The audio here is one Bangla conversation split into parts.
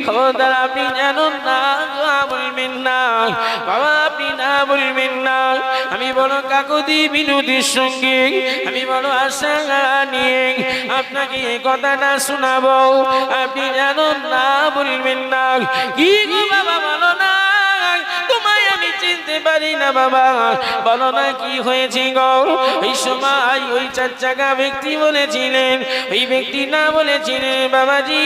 খবরদার আপনি জানুন না, বলবেন না বাবা, আপনি না বলবেন না। আমি বড় কাকুতি বিনোদির সঙ্গে আমি বড় আশা নিয়ে আপনাকে এই কথাটা শোনাবো, আপনি জানুন না, বলবেন না। কি গো বাবা, বলো না, তোমায় আমি চিনতে পারি না বাবা, বলো না কি হয়েছে গো। এই সময় ওই 4 চাকা ব্যক্তি বলেছিলেন, ওই ব্যক্তি না বলেছিলেন বাবাজি,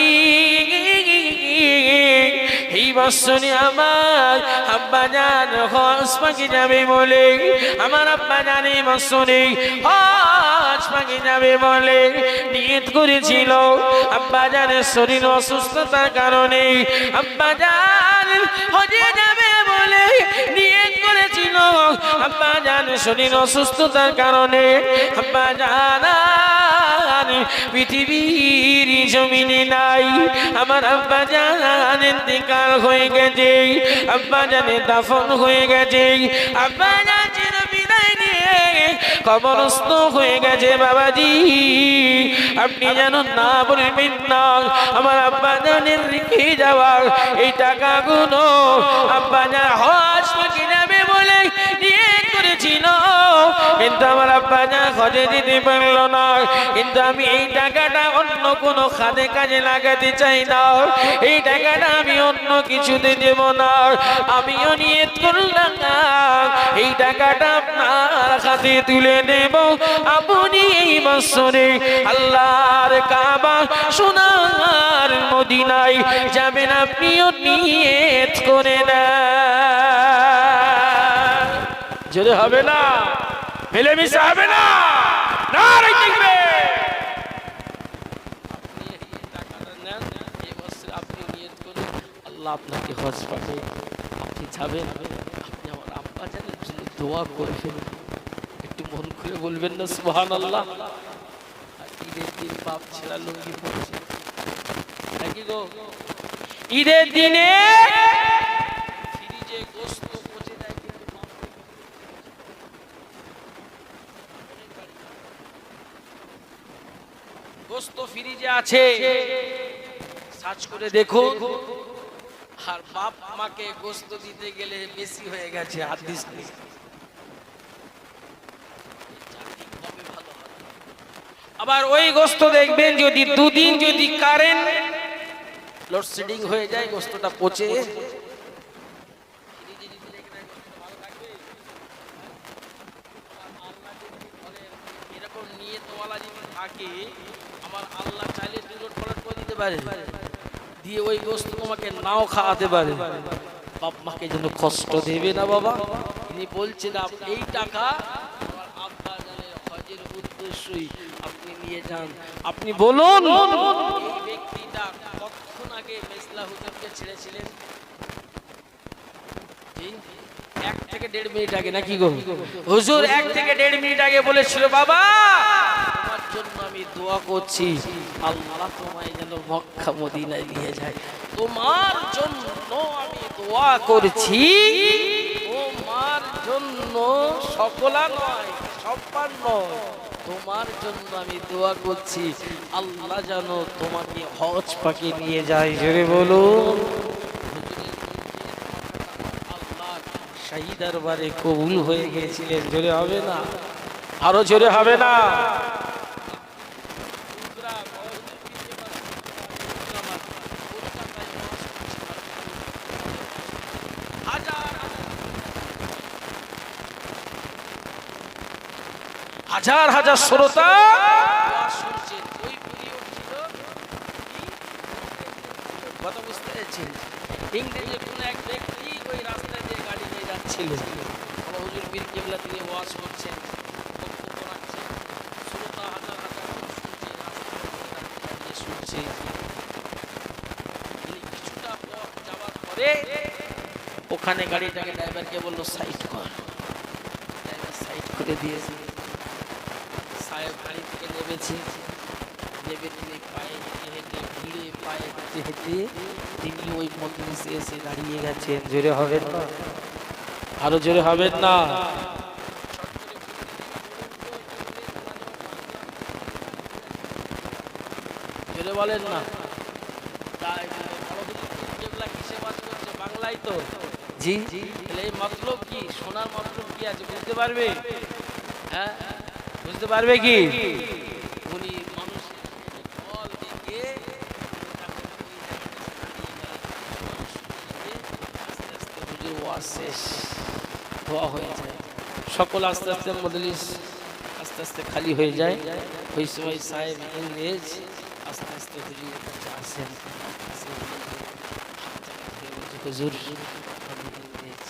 এই বৎসরে আমার আব্বাজান হজ পাকে যাবে বলে, আমার আব্বাজান এই বৎসরে হজ পাকে যাবে বলে নিয়ত করেছিল। আব্বাজানের শরীর অসুস্থতার কারণে আব্বাজান হজে যাবে বলে নিয়ত করেছিল। আব্বাজান শরীর অসুস্থতার কারণে আব্বাজান পৃথিবীর জমিনে নাই। আমার আব্বাজান ইন্তেকাল হয়ে গেছে, আব্বাজানের দাফন হয়ে গেছে, আব্বাজান চির বিদায় নিয়ে কবরস্থ হয়ে গেছে বাবাজি। আপনি জানুন না, বলবেন না, আমার আব্বাজানের রেখে যাওয়ার এই টাকাগুলো আব্বাজান হজ পাকে যাবে বলে নিয়ে করেছিল, কিন্তু আমার আব্বাজান হজে যেতে পারলো না। কিন্তু আমি এই টাকাটা অন্য কোনো খাতে কাজে লাগাতে চাই না, এই টাকাটা আমি অন্য কিছুতে দেব না। আমিও নিয়ত করলাম না এই টাকাটা আপনার হাতে তুলে দেব, আপনি এই বছরে আল্লাহর কাবা সোনার মদিনায় যাবেন, আপনিও নিয়ত করে না। যদি হবে না, মিলেমিশে হবে না, না দেখবে আপনি নিয়ত করুন, আল্লাহ আপনাকে হজ পাবে, আপনি যাবেন, আপনি আমার আব্বাজানের জন্য দোয়া করবেন। একটু মন খুলে বলবেন না সুবহানাল্লাহ। আর ঈদের দিন বাপ ছেড়া লুঙ্গি পড়ছে নাকি গো, ঈদের দিনে ফ্রিজে গোশত পচে যায়, গোশত ফ্রিজে আছে, সার্চ করে দেখুন। আর বাপ মাকে গোশত দিতে গেলে বেশি হয়ে গেছে, হাদিস নেই। আবার ওই গোশত দেখবেন যদি 2 দিন যদি কারেন্ট লোডশেডিং হয়ে যায়, গোশতটা পচে এরকম নিয়তওয়ালা যদি থাকে, আমার আল্লাহ চাইলে 2 লোড পলট করে দিতে পারে, দিয়ে ওই গোশত তোমাকে নাও খাওয়াতে পারে। বাপ মাকে যেন কষ্ট দেবে না বাবা। তিনি বলছেন এই টাকা আমার আব্বাজানের হজের উদ্দেশ্যই আপনি নিয়ে যান। আপনি বলুন এই ব্যক্তিটা কতক্ষণ আগে মেসলা হুজুরকে ছেড়েছিলেন? 1 থেকে 1.5 মিনিট আগে নাকি গো? হুজুর 1 থেকে 1.5 মিনিট আগে বলেছিল, বাবা তোমার জন্য আমি দোয়া করছি, আল্লাহ তোমায় যেন মক্কা মদিনায় নিয়ে যায়। তোমার জন্য আমি দোয়া করছি, তোমার জন্য, সকলা নয়, সব্বার নয়, তোমার জন্য আমি দোয়া করছি, আল্লাহ যেন তোমাকে হজ পাকে নিয়ে যায়। জোরে বলুন। শাহী দরবারে কবুল হয়ে গিয়েছিলেন। জোরে হবে না, আরো জোরে হবে না। হাজার হাজার শ্রোতা শুনছেন। ওই পিরিয়ড ছিল, কথা বুঝতে পেরেছেন? ইংরেজের কোন এক ব্যক্তি ওই রাস্তা দিয়ে গাড়ি নিয়ে যাচ্ছিল, হুজুর পীর কেবলা তিনি ওয়াজ করছেন, বক্তব্য রাখছেন, শ্রোতা হাজার হাজার শুনছে। কিছুটা পথ যাওয়ার পরে ওখানে গাড়িটাকে ড্রাইভারকে বললো সাইড কর, ড্রাইভার সাইড করে দিয়েছে। সাহেব গাড়ি থেকে নেমেছে, নেমে তিনি পায়ে হেঁটে হেঁটে ভিড়ে পায়ে হেঁটে হেঁটে তিনি ওই মজলিসে এসে দাঁড়িয়ে গেছেন। জোরে হবেন না, আরো জোরে হবেন না। জোরে বলেন না। তাই তো জি তাহলে এই মতলব কি শোনার মতলব কি আছে বুঝতে পারবে হ্যাঁ বুঝতে পারবে কি উনি মানুষের ফল দেখে আস্তে আস্তে হুজুর ওয়াজ শেষ দোয়া হয়ে যায় সকল আস্তে আস্তে মজলিস আস্তে আস্তে খালি হয়ে যায় ওই সময় সাহেব ইংরেজ আস্তে আস্তে হুজুরের কাছে আসেন হুজুর আমি ইংরেজ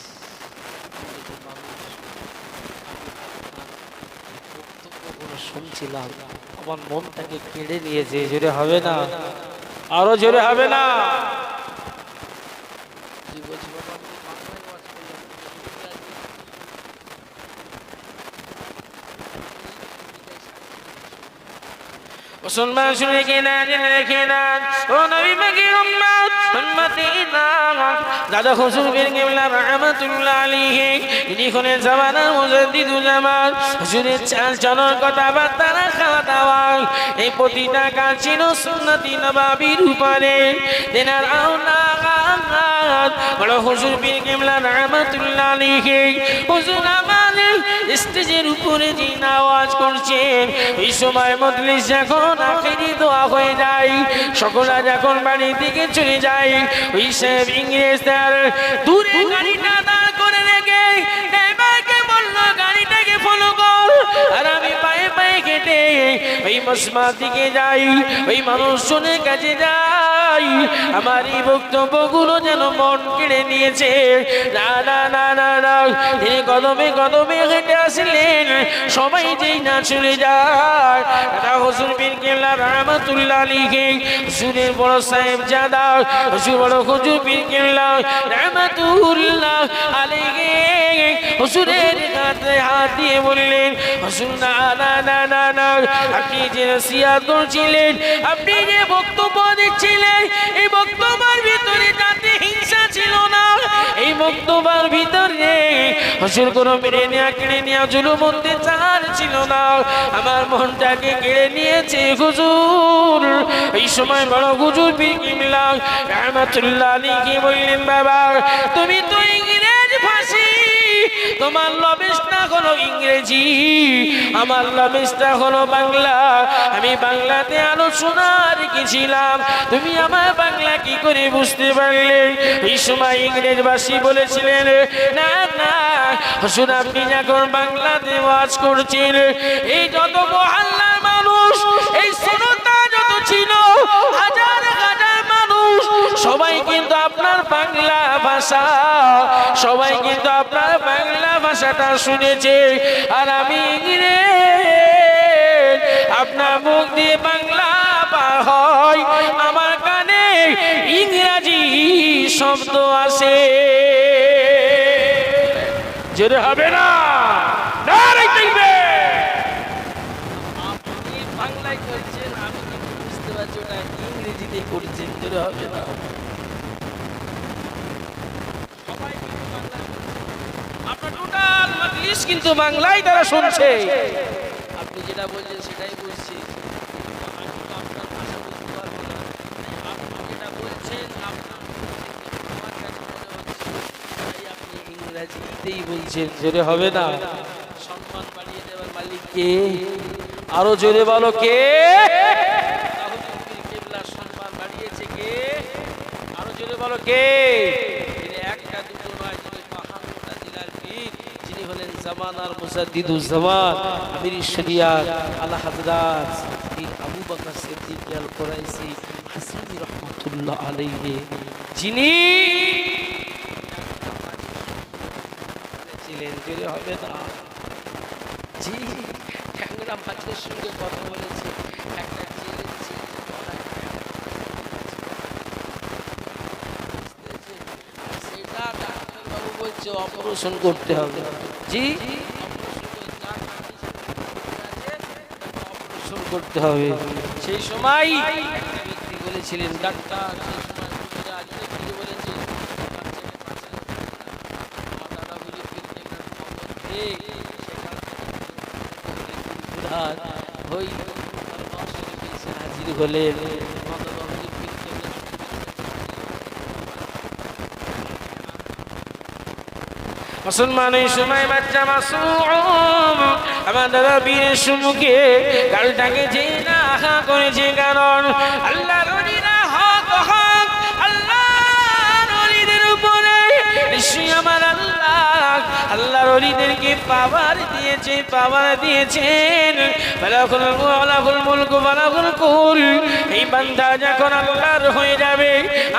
বক্তব্যগুলো শুনছিলাম আমার মনটাকে কেড়ে নিয়েছে জোরে হবে না আরো জোরে হবে না মুসলমান শুনে কিনা জেনে কিনা ও নবী পাকের উম্মত উম্মতিনা দাদা হুজুর পীর কেবলা রাহমাতুল্লাহ আলাইহি ইনি হলেন জামানার মুজাদ্দিদুল জামান হুজুরের চাল চলন কথাবার্তা খাওয়া দাওয়া এই প্রতিটা কাজ ছিল সুন্নতি নবাবির উপরে তেনার আওলাদ বড় হুজুর পীর কেবলা রাহমাতুল্লাহ আলাইহি হুজুর আমাদের স্টেজের উপরে যে আওয়াজ করছেন এই সময় মজলিস যখন আখেরি দোয়া হয়ে যায় সকলে যখন বাড়ি থেকে চলে যায় ওই সব ইংরেজ তার দূরে গাড়িটা দাঁড় করে রেখে ড্রাইভারকে বললো গাড়িটাকে ফলো কর আর আমি পায়ে পায়ে কেটে ওই মসজিদ দিকে যাই ওই মানুষজনের কাছে যাই আমার এই বক্তব্যগুলো যেন মন কেড়ে নিয়েছে না না না না না তিনি কদমে কদমে হেঁটে আসলেন সবাই যেই না চলে যায় দাদা হুজুর পীর কেবলা রাহমাতুল্লাহ আলাইহি হুজুরের বড় সাহেব জাদা হুজুর বড় হুজুর পীর কেবলা রাহমাতুল্লাহ আলাইহি হুজুরের কাঁধে হাত দিয়ে বললেন হুজুর না না না না না আপনি যে নসিহত করছিলেন আপনি যে বক্তব্য দিচ্ছিলেন এই বক্তব্যের ভিতরে যাতে হিংসা ছিল না এই বক্তব্যের ভিতরে হুজুর কোনো মেরে নেওয়া কেড়ে নেওয়া জুলুম অত্যাচার ছিল না আমার মনটাকে কেড়ে নিয়েছে হুজুর এই সময় বড় হুজুর পীর কেবলা রাহমাতুল্লাহ আলাইহি বললেন বাবা তুমি তো ইংরেজ ভাষী তোমার লবেশটা হলো ইংরেজি আমার লবেশটা হলো বাংলা আমি বাংলাতে আলোচনা রেখেছিলাম তুমি আমার বাংলা কি করে বুঝতে পারলে এই সময় ইংরেজ ভাষী বলেছিলেন না না হুজুর আপনি যখন বাংলাতে ওয়াজ করছেন এই যত মহল্লার মানুষ এই শ্রোতা যত ছিল হাজার হাজার মানুষ সবাই কিন্তু আপনার বাংলা ভাষা সবাই কিন্তু আপনার বাংলা ভাষাটা শুনেছে আর আমি ইংরেজ আপনার মুখ দিয়ে বাংলা বার হয় আমার কানে ইংরেজি শব্দ আসে জোরে হবে না নারায়ে তাকবীর আপনি বাংলায় করছেন আমি কিন্তু বুঝতে পারছি না ইংরেজিতে করছেন জোরে হবে না সবাই কিন্তু বাংলা আপনার টোটাল মজলিস কিন্তু বাংলায় তারা শুনছে আপনি যেটা বলছেন সেটাই বলছি আপনার ভাষা বুঝতে পারবো না আপনি যেটা বলছেন আপনার আমার কাছে মনে হচ্ছে তাই আপনি ইংরেজিতেই বলছেন জোরে হবে না সম্মান বাড়িয়ে দেওয়ার মালিক কে আরো জোরে বলো কে কেবলা সম্মান বাড়িয়েছে কে আরো জোরে বলো কে একটা দুটো নয় যিনি ৫২টা জেলার পীর যিনি হলেন জামানার মুজাদ্দিদুজ জামান আমির শরিয়াত আলা হযরত পীর আবু বকর সিদ্দিক আল কুরাইশি হাসানী রাহমাতুল্লাহ আলাইহি যিনি ছিলেন জোরে হবে না জি ট্যাংরা মাছের সঙ্গে কথা বলেছে একটা জেলের ছেলে সেটা ডাক্তারবাবু বলছে অপারেশন করতে হবে জি অপারেশন করতে হবে সেই সময় একটা ব্যক্তি বলেছিলেন ডাক্তার সেই সময় বলেছে হাজির হলেন মুসলমান এই সময় বাচ্চা মাসুম আমার দাদা পীরের সম্মুখে গালটাকে যে না আহা করেছে, কারণ আল্লাহর ওলিরা হক হক আল্লাহর ওলিদের উপরে নিশ্চয়ই আমার আল্লাহর ওলিদেরকে পাওয়ার দিয়েছেন। বালাকুল মুলক বালাকুল কুল। এই বান্দা যখন আল্লাহর হয়ে যাবে,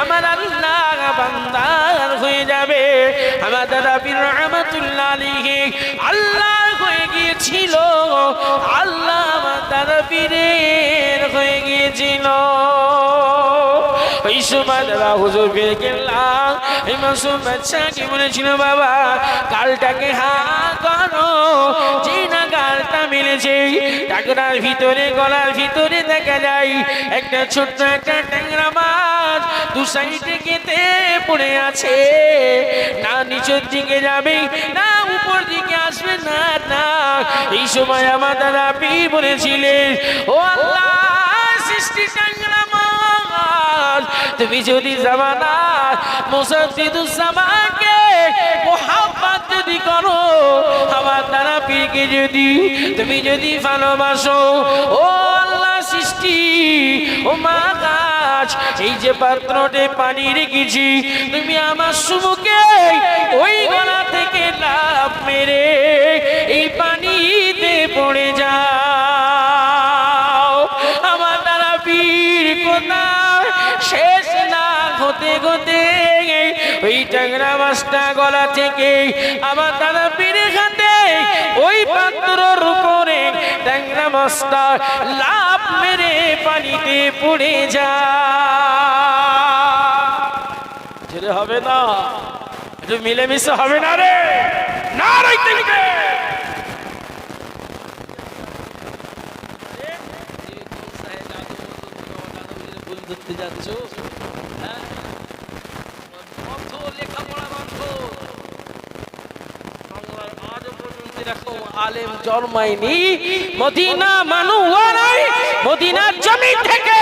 আমার আল্লাহ বান্দার হয়ে যাবে। আমার দাদা পীর রহমাতুল্লাহ আলাইহি আল্লাহর হয়ে গিয়েছিল, আল্লাহ আমার দাদা পীরের হয়ে গিয়েছিল। ওই সময় দাদা হুজুর পেয়ে গেলাম, এই মাসুম বাচ্চাকে বলেছিল, বাবা গালটাকে হা করো। যে না গালটা মিলেছে, টাকরার ভিতরে গলার ভিতরে দেখা যায় একটা ছোট্ট একটা ট্যাংরা মাছ দু সাইডে কেটে পড়ে আছে। না নিচের দিকে যাবে, না উপর দিকে আসবে, না না। এই সময় আমার দাদা পীর বলেছিলেন, ও আল্লাহ সৃষ্টি ট্যাংরা মাছ, তুমি যদি জামানা মুসাদ্দিদুজ্জামানকে মোহাব্বত যদি করো, আমার দ্বারা পীরকে তুমি যদি ভালোবাসো, ও আল্লাহ সৃষ্টি ও মা গাছ, এই যে পাত্রতে পানি রেখেছি, তুমি আমার সম্মুখে ওই গলা থেকে লাফ মেরে এই পানিতে পড়ে যাও। আমার দ্বারা পীর কোথা শেষ না হতে হতে ওই ট্যাংরা মাছটা গলা থেকে আমার দাদা পীরের হাতে ওই পাত্রর উপরে ট্যাংরা মাছটা লাফ মেরে পানিতে পড়ে যায়। হবে না, একটু মিলেমিশে হবে না রে, না রাইতে ধরতে যাচ্ছ, লেখাপড়া বন্ধ। আজও পর্যন্ত এরকম আলেম জন্মায়নি, মদিনা মানুয়ারাই মদিনার জমি থেকে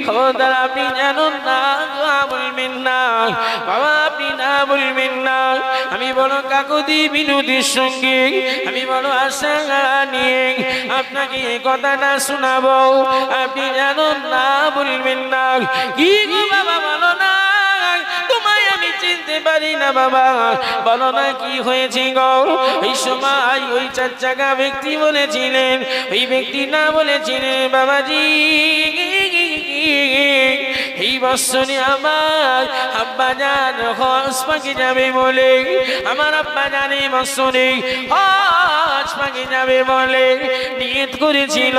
খবরদার আপনি জানুন না, বলবেন না বাবা, আপনি না বলবেন না। আমি বড় কাকুতি বিনোদের সঙ্গে আমি বড় আশা নিয়ে আপনাকে কথাটা শোনাবো, আপনি জানুন না, বলবেন না। কি গো বাবা বলো না, তোমায় আমি চিনতে পারি না বাবা, বলো না কি হয়েছে গো। এই সময় ওই চার চাকা ব্যক্তি বলেছিলেন, ওই ব্যক্তি না বলেছিলেন, বাবাজি এই বছরে আমার আব্বা জান হজ পাকে যাবে বলে, আমার আব্বা জান এই বছরে হজ পাকে যাবে বলে নিয়ত করেছিল।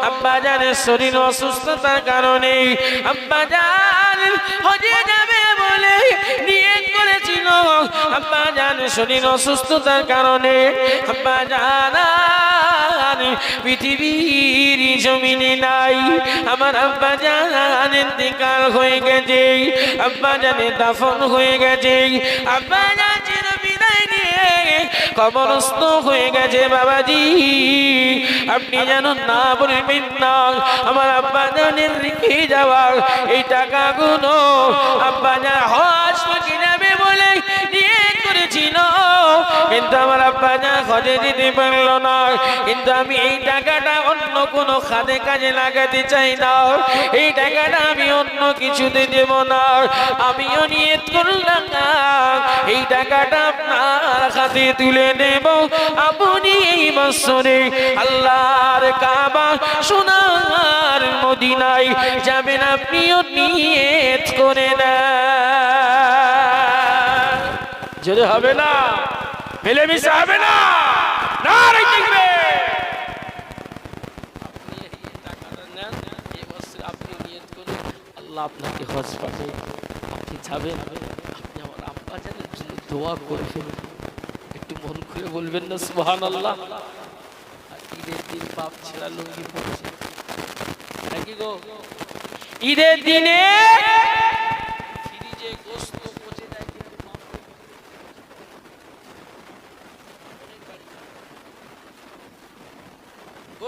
আব্বা জানের শরীর অসুস্থতার কারণে আব্বা জান হজে যাবে বলে নিয়ত করেছিল। আব্বা জানের শরীর অসুস্থতার কারণে আব্বা জান পৃথিবীর জমিনে নাই। আমার আব্বা জান ইন্তেকাল হয়ে গেছে, আব্বা জানের দাফন হয়ে গেছে, আব্বা জান চিরবিদায় নিয়ে কবরস্থ হয়ে গেছে। বাবাজি আপনি জানেন না, বলবেন না, আমার আব্বা জানের রেখে যাওয়ার এই টাকাগুলো আব্বা জান হজ পাকে যাবে বলে নিয়ে করেছিল, কিন্তু আমার আব্বা জান হজে যেতে পারল না। কিন্তু আমি এই টাকাটা অন্য কোনো খাদে কাজে লাগাতে চাই না, এই টাকাটা আমি অন্য কিছুতে দেব না। আমিও নিয়ত করলাম না এই টাকাটা আপনার হাতে তুলে দেব, আপনি এই বছরে আল্লাহর কাবা সোনার মদিনায় যাবেন, আপনিও নিয়ত করে না। যদি হবে না, মিলেমিশে হবে না, না দেখবে আল্লাহ আপনাকে হজ পাবে, আপনি যাবেন, আপনি আমার আব্বা জানের জন্য দোয়া করবেন। একটু মন করে বলবেন না সুবহানাল্লাহ। ঈদের দিন বাপ ছেড়া লুঙ্গি পড়ছে নাকি গো, ঈদের দিনে ফ্রিজে গোশত পচে যায়,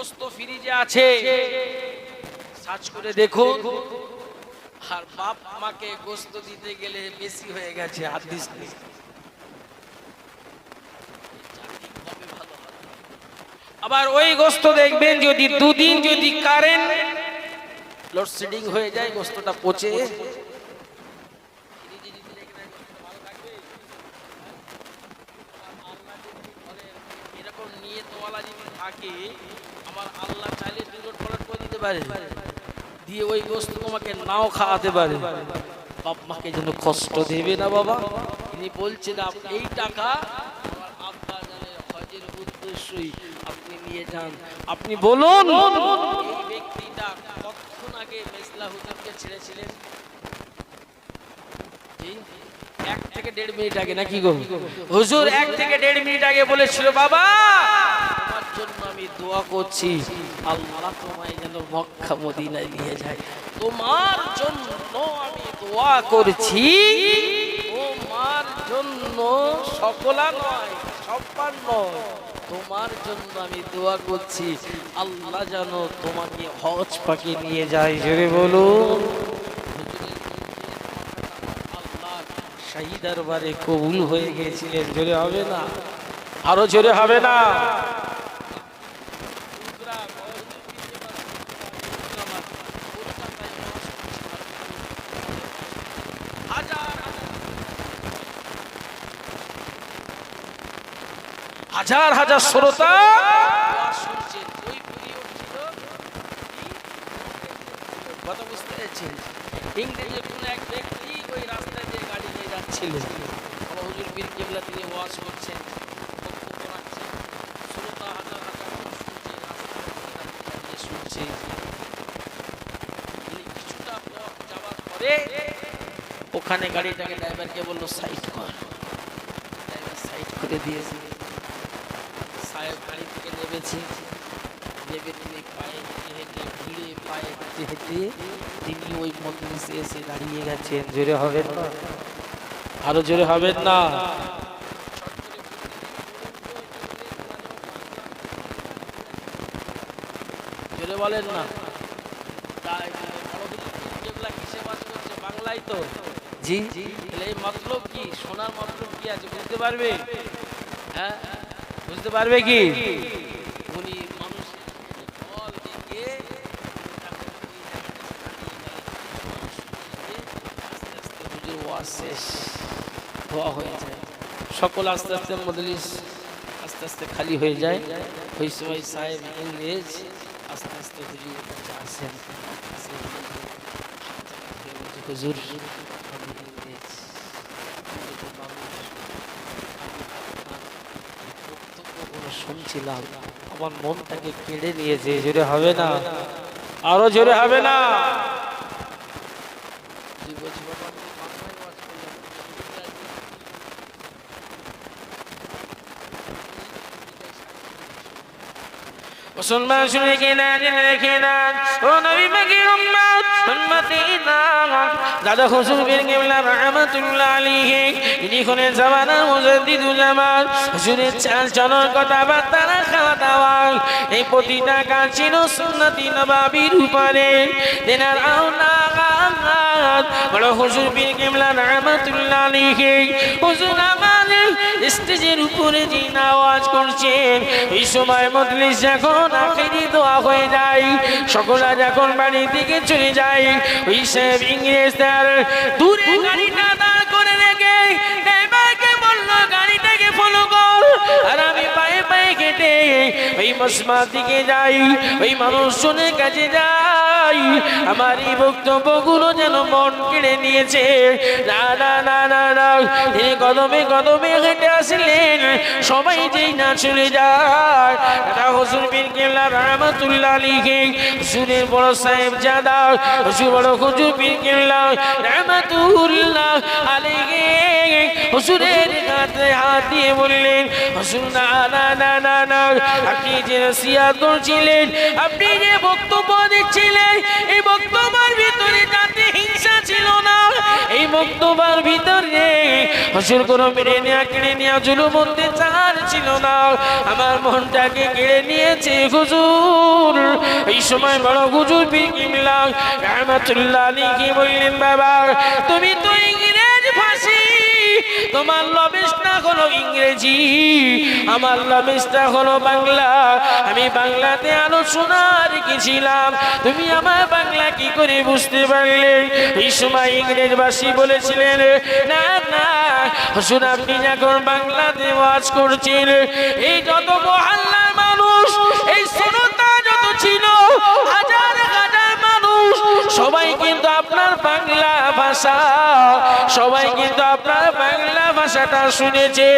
গোস্ত ফ্রিজে আছে, সার্চ করে দেখো। আর বাপ মাকে গোস্ত দিতে গেলে বেশি হয়ে গেছে, হাদিস নেই। আবার ওই গোস্ত দেখবেন যদি দুদিন যদি কারেন্ট লোডশেডিং হয়ে যায়, গোস্তটা পচে এরকম নিয়ে তোলা যদি থাকে, আমার আল্লাহ চাইলে দুলট পলট করে দিতে পারে, দিয়ে ওই গোস্ত তোমাকে নাও খাওয়াতে পারে। বাপ মাকে যেন কষ্ট দেবে না বাবা। তিনি বলছেন এই টাকা আমার আব্বা জানের হজের উদ্দেশ্যই আপনি নিয়ে যান। আপনি বলুন এই ব্যক্তিটা কতক্ষণ আগে মেসলা হুজুরকে ছেড়েছিলেন? 1 থেকে 1.5 মিনিট আগে, নাকি গো হুজুর? 1 থেকে 1.5 মিনিট আগে বলেছিল, বাবা তোমার জন্য আমি দোয়া করছি, আল্লাহ তোমায় যেন মক্কা মদিনায় নিয়ে যায়। তোমার জন্য আমি দোয়া করছি, তোমার জন্য, সকলা নয়, সব্বার নয়, তোমার জন্য আমি দোয়া করছি, আল্লাহ যেন তোমাকে হজ পাকে নিয়ে যায়। জোরে বলুন। আল্লাহ শাহী দরবারে কবুল হয়ে গিয়েছিলেন। জোরে হবে না? আরো জোরে হবে না? হাজার হাজার শ্রোতা শুনছেন। ওই পিরিয়ড ছিল, কথা বুঝতে পেরেছেন? ইংরেজের কোন এক ব্যক্তি ওই রাস্তায় দিয়ে গাড়ি নিয়ে যাচ্ছিলেন, হুজুর পীর কেবলা তিনি ওয়াজ করছেন, বক্তব্য রাখছেন, শ্রোতা হাজার হাজার শুনছে। কিছুটা পথ যাওয়ার পরে ওখানে গাড়িটাকে ড্রাইভারকে বললো সাইড কর। ড্রাইভার সাইড করে দিয়েছে। সাহেব গাড়ি থেকে নেমেছে, নেমে তিনি পায়ে হেঁটে হেঁটে ভিড়ে পায়ে হেঁটে হেঁটে তিনি ওই মজলিসে এসে দাঁড়িয়ে গেছেন। জোরে হবেন না? আরো জোরে হবেন না? জোরে বলেন না? কিসে বাস করছে? বাংলায় তো। জি, এই মতলব কি? শোনার মতলব কি আছে বুঝতে পারবে? হ্যাঁ, বুঝতে পারবে কি? উনি মানুষ ফল দেখে আস্তে আস্তে হুজুর ওয়াজ শেষ, দোয়া হয়ে যায়, সকল আস্তে আস্তে মজলিস আস্তে আস্তে খালি হয়ে যায়। ওই সময় সাহেব ইংরেজ আস্তে আস্তে হুজুর কাছে আসেন। হুজুর আমি ইংরেজ, শুনছিলাম, আমার মনটাকে কেড়ে নিয়েছে। জোরে হবে না? আরো জোরে হবে না? মুসলমান শুনে কিনা রেখে না, ও নবী পাকের উম্মত উম্মতিনা, দাদা হুজুর পীর কেবলা রাহমাতুল্লাহ আলাইহি ইনি হলেন জামানার মুজাদ্দিদুল জামান। হুজুরের চাল চলন কথাবার্তা খাওয়া দাওয়া এই প্রতিটা কাজ ছিল সুন্নতি নবাবির উপরে। তেনার আওলাদ বড় হুজুর পীর কেবলা রাহমাতুল্লাহ আলাইহি হুজুর আমাদের স্টেজের উপরে যে আওয়াজ করছেন, এই সময় মজলিস যখন আখেরি দোয়া হয়ে যায়, সকলে যখন বাড়ি থেকে চলে যায়, ওই সাহেব ইংরেজ তার দূরে গাড়িটা দাঁড় করে রেখে ড্রাইভারকে বললো গাড়িটাকে ফলো কর, আর আমি পায়ে পায়ে কেটে ওই মসজিদের দিকে যাই, ওই মানুষজনের কাছে যাই। আমার এই বক্তব্যগুলো যেন মন কেড়ে নিয়েছে। না না না না না, তিনি কদমে কদমে হেঁটে আসলেন, সবাই যেই না চলে যায়। দাদা হুজুর পীর কেবলা রাহমাতুল্লাহ আলাইহি হুজুরের বড় সাহেব জাদা হুজুর বড় হুজুর পীর কেবলা রাহমাতুল্লাহ আলাইহি হুজুরের হাতে হাত দিয়ে বললেন, হুজুর না না না না না, আপনি যে নসিহত করছিলেন, আপনি যে বক্তব্য দিচ্ছিলেন, এই বক্তব্যের ভিতরে যাতে হিংসা ছিল না, এই বক্তব্যের ভিতরে হুজুর কোনো মেরে নেওয়া কেড়ে নেওয়া জুলুম অত্যাচার ছিল না, আমার মনটাকে কেড়ে নিয়েছে হুজুর। এই সময় বড় হুজুর পীর কিবলা রহমাতুল্লাহ আলাইহি বললেন, বাবা তুমি তো ইংরেজ ভাষী, তোমার লবেশটা হলো ইংরেজি, আমার লবেশটা হলো বাংলা। আমি বাংলাতে আলোচনা রেখেছিলাম, তুমি আমার বাংলা কি করে বুঝতে পারলে? এই সময় ইংরেজ ভাষী বলেছিলেন, না না হুজুর, আপনি যখন বাংলাতে ওয়াজ করছেন, এই যত মহল্লার মানুষ, এই শ্রোতা যত ছিল, হাজার হাজার মানুষ, সবাই কিন্তু আপনার বাংলা ভাষা, সবাই কিন্তু আপনার বাংলা ভাষাটা শুনেছে।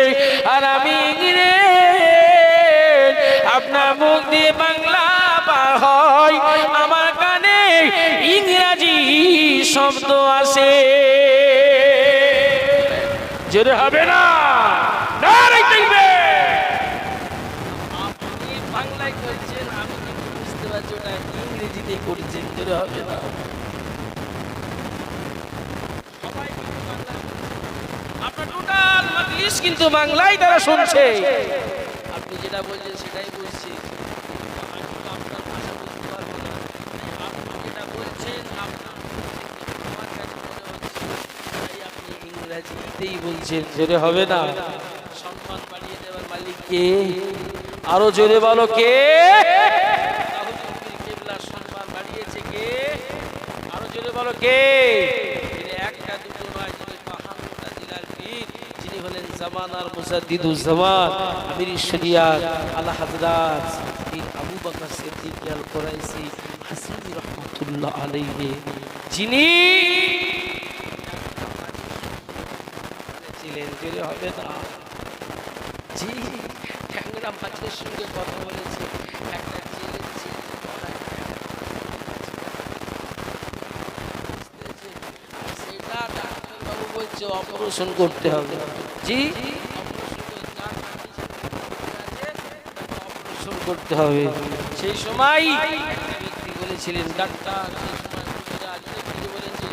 আর আমি ইংরেজ, আপনার মুখ দিয়ে বাংলা পার হয়, আমার কানে ইংরাজি শব্দ আসে। জোরে হবে না? নারে তাকবীর! আপনি বাংলায় কইছেন, আমি কিন্তু বুঝতে পারছি ওটা ইংরেজিতে করছেন। জোরে হবে না? সবাই কিন্তু বাংলা, আপনার টোটাল মাজলিস কিন্তু বাংলায় তারা শুনছে। আপনি যেটা বলছেন সেটাই বলছি, আপনার ভাষা বুঝতে পারবো না। আপনি যেটা বলছেন আপনার আমার কাছে মনে হচ্ছে তাই আপনি ইংরেজিতেই বলছেন। জোরে হবে না? সম্মান বাড়িয়ে দেওয়ার মালিক কে? আরো জোরে বলো কে? সম্মান বাড়িয়েছে কে? আরো জোরে বলো কে? একটা দুটো নয়, যিনি 52টা জেলার পীর, যিনি হলেন জামানার মুজাদ্দিদুজ জামান আমির শরিয়াত আলা হযরত পীর আবু বকর সিদ্দিক আল কুরাইশি হাসিনী রাহমাতুল্লাহ আলাইহি, যিনি ছিলেন। জোরে হবে না? জি, ট্যাংরা মাছের সঙ্গে কথা বলেছে একটা জেলের ছেলে, সেটা ডাক্তারবাবু বলছে অপারেশন করতে হবে। জি, অপারেশন করতে হবে। সেই সময় একটা ব্যক্তি বলেছিলেন, ডাক্তার সেই সময় বলেছে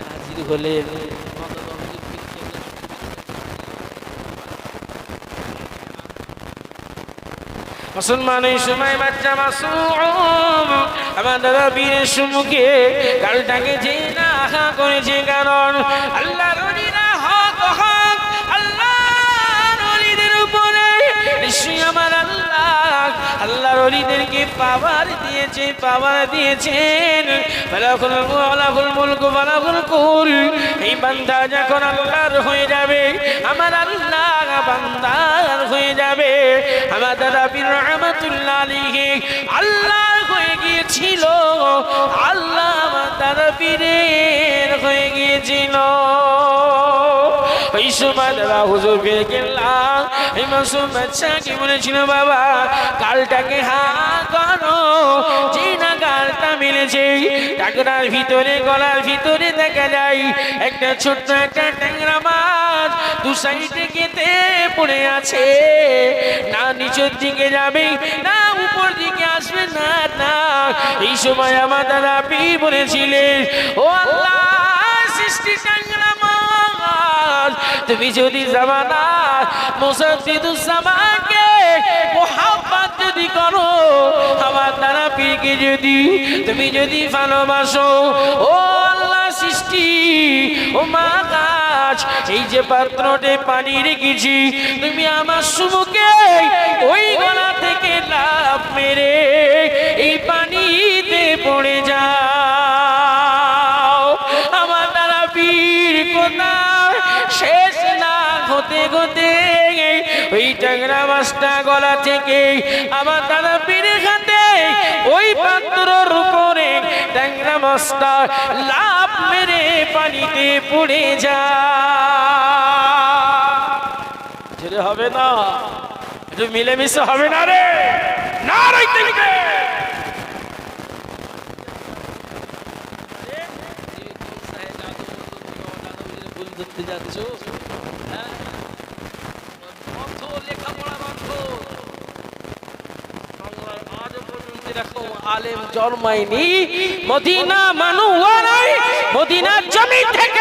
হাজির হলেন। মুসলমান এই সময় বাচ্চা মাসুম আমার দাদা বীরের সম্মুখে গালটাকে যে না আহা করেছে, কারণ আল্লাহর ওলিরা হক হক, আল্লাহর ওলিদের উপরে নিশ্চয়ই আমার আল্লাহর ওলিদেরকে পাওয়ার দিয়েছে, পাওয়ার দিয়েছেন। ফালাকুল মুলকু ফালাকুল কুল। এই বান্দা যখন আল্লাহর হয়ে যাবে, আমার আল্লাহ বান্দার হয়ে যাবে। আমার দাদা পীর রহমাতুল্লাহ আলাইহি আল্লাহর হয়ে গিয়েছিল, আল্লাহ আমার দাদা পীরের হয়ে গিয়েছিল। ওই সময় দাদা হুজুর পেয়ে গেলাম, এই মাসুম বাচ্চাকে বলেছিল, বাবা গালটাকে হা করো। যে না গালটা মিলেছে, টাকরার ভিতরে গলার ভিতরে দেখা যায় একটা ছোট্ট একটা ট্যাংরা মাছ দু সাইডে কেটে পড়ে আছে। না নিচের দিকে যাবে, না উপর দিকে আসবে, না না। এই সময় আমার দাদা পীর বলেছিলেন, ও আল্লাহ সৃষ্টি ট্যাংরা মাছ, তুমি যদি জামানা মুজাদ্দিদুজ জামানকে মোহাব্বত যদি করো, আমার দ্বারা পীরকে যদি তুমি যদি ভালোবাসো, ও আল্লাহ সৃষ্টি, ও মা গাছ, এই যে পাত্রতে পানি রেখেছি, তুমি আমার সুমুখে ওই গলা থেকে লাফ মেরে এই পানিতে পড়ে যাও। আমার দ্বারা পীর কোথা শেষ না হতে হতে ওই ট্যাংরা মাছটা গলা থেকে আমার দাদা পীরের হাতে ওই পাত্রর উপরে ট্যাংরা মাছটা লাফ মেরে পানিতে পড়ে যায়। হবে না? একটু মিলেমিশে হবে না রে? না রাইতে ধরতে যাচ্ছ, লেখাপড়া বন্ধ, বাংলা সেরকম আলেম জন্মায়নি, মদিনা মানুষ নাই, মদিনার জমি থেকে